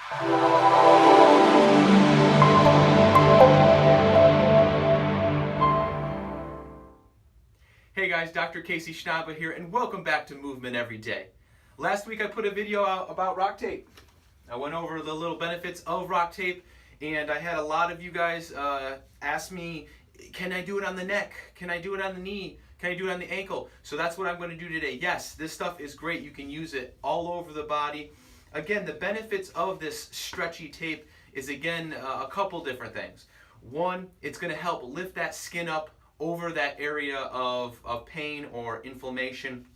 Hey guys, Dr. Casey Schnabel here, and welcome back to Movement Every Day. Last week I put a video out about RockTape. I went over the little benefits of RockTape, and I had a lot of you guys ask me, can I do it on the neck? Can I do it on the knee? Can I do it on the ankle? So that's what I'm going to do today. Yes, this stuff is great. You can use it all over the body. Again, the benefits of this stretchy tape is, again, a couple different things. One, it's going to help lift that skin up over that area of pain or inflammation.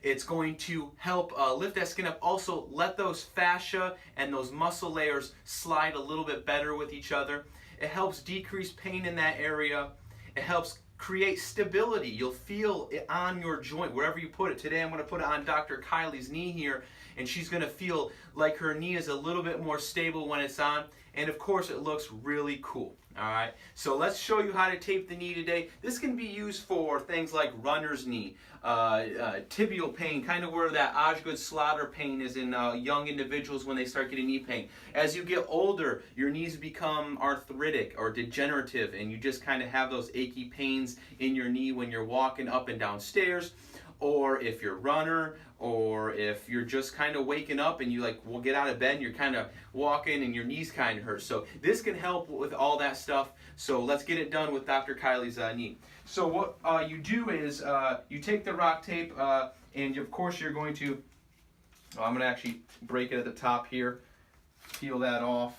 It's going to help lift that skin up. Also, let those fascia and those muscle layers slide a little bit better with each other. It helps decrease pain in that area. It helps create stability. You'll feel it on your joint, wherever you put it. Today I'm going to put it on Dr. Kylie's knee here, and she's going to feel like her knee is a little bit more stable when it's on. And of course, it looks really cool. All right, so let's show you how to tape the knee today. This can be used for things like runner's knee, tibial pain, kind of where that Osgood Slaughter pain is in young individuals when they start getting knee pain. As you get older, your knees become arthritic or degenerative, and you just kind of have those achy pains in your knee when you're walking up and down stairs, or if you're a runner, or if you're just kind of waking up and you will get out of bed and you're kind of walking and your knees kind of hurt. So this can help with all that stuff. So let's get it done with Dr. Kylie's knee. So what you do is you take the RockTape and of course you're going to, I'm going to actually break it at the top here, peel that off.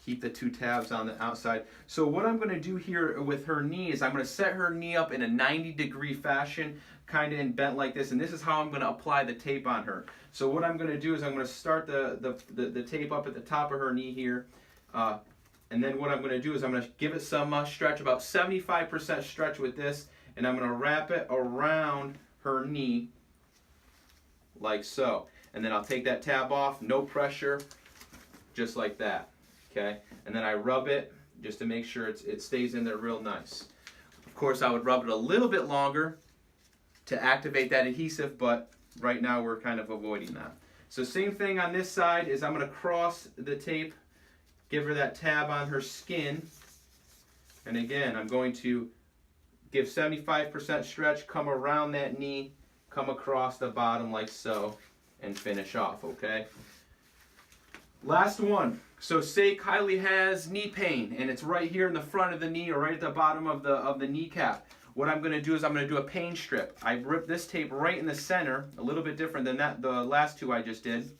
Keep the two tabs on the outside. So what I'm going to do here with her knee is I'm going to set her knee up in a 90-degree fashion, kind of in bent like this, and this is how I'm going to apply the tape on her. So what I'm going to do is I'm going to start the tape up at the top of her knee here, and then what I'm going to do is I'm going to give it some stretch, about 75% stretch with this, and I'm going to wrap it around her knee like so. And then I'll take that tab off, no pressure, just like that. Okay, and then I rub it just to make sure it stays in there real nice. Of course, I would rub it a little bit longer to activate that adhesive, but right now we're kind of avoiding that. So same thing on this side is I'm going to cross the tape, give her that tab on her skin, and again, I'm going to give 75% stretch, come around that knee, come across the bottom like so, and finish off, okay? Last one. So say Kylie has knee pain and it's right here in the front of the knee or right at the bottom of the kneecap. What I'm going to do is I'm going to do a pain strip. I rip this tape right in the center, a little bit different than the last two I just did.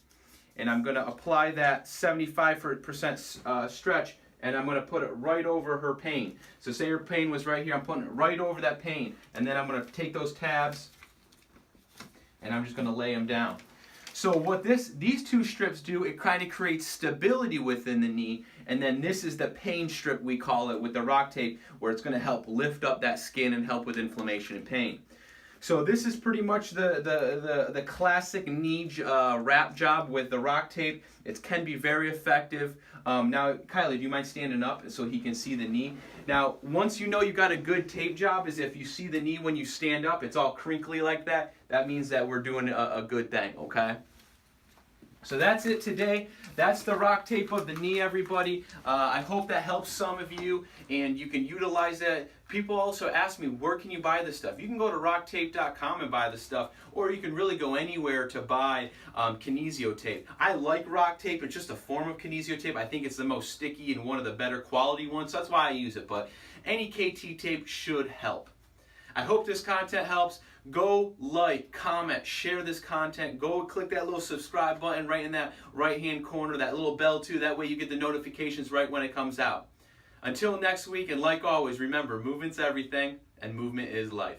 And I'm going to apply that 75% stretch, and I'm going to put it right over her pain. So say her pain was right here, I'm putting it right over that pain. And then I'm going to take those tabs and I'm just going to lay them down. So what these two strips do, it kind of creates stability within the knee, and then this is the pain strip, we call it, with the RockTape, where it's going to help lift up that skin and help with inflammation and pain. So this is pretty much the classic knee wrap job with the RockTape. It can be very effective. Now, Kylie, do you mind standing up so he can see the knee? Now, once you know you got a good tape job, is if you see the knee when you stand up, it's all crinkly like that, that means that we're doing a good thing, okay? So that's it today. That's the RockTape of the knee, everybody. I hope that helps some of you, and you can utilize it. People also ask me, where can you buy this stuff? You can go to rocktape.com and buy the stuff, or you can really go anywhere to buy kinesio tape. I like RockTape. It's just a form of kinesio tape. I think it's the most sticky and one of the better quality ones. So that's why I use it, but any KT tape should help. I hope this content helps. Go like, comment, share this content. Go click that little subscribe button right in that right-hand corner, that little bell too. That way you get the notifications right when it comes out. Until next week, and like always, remember, movement's everything, and movement is life.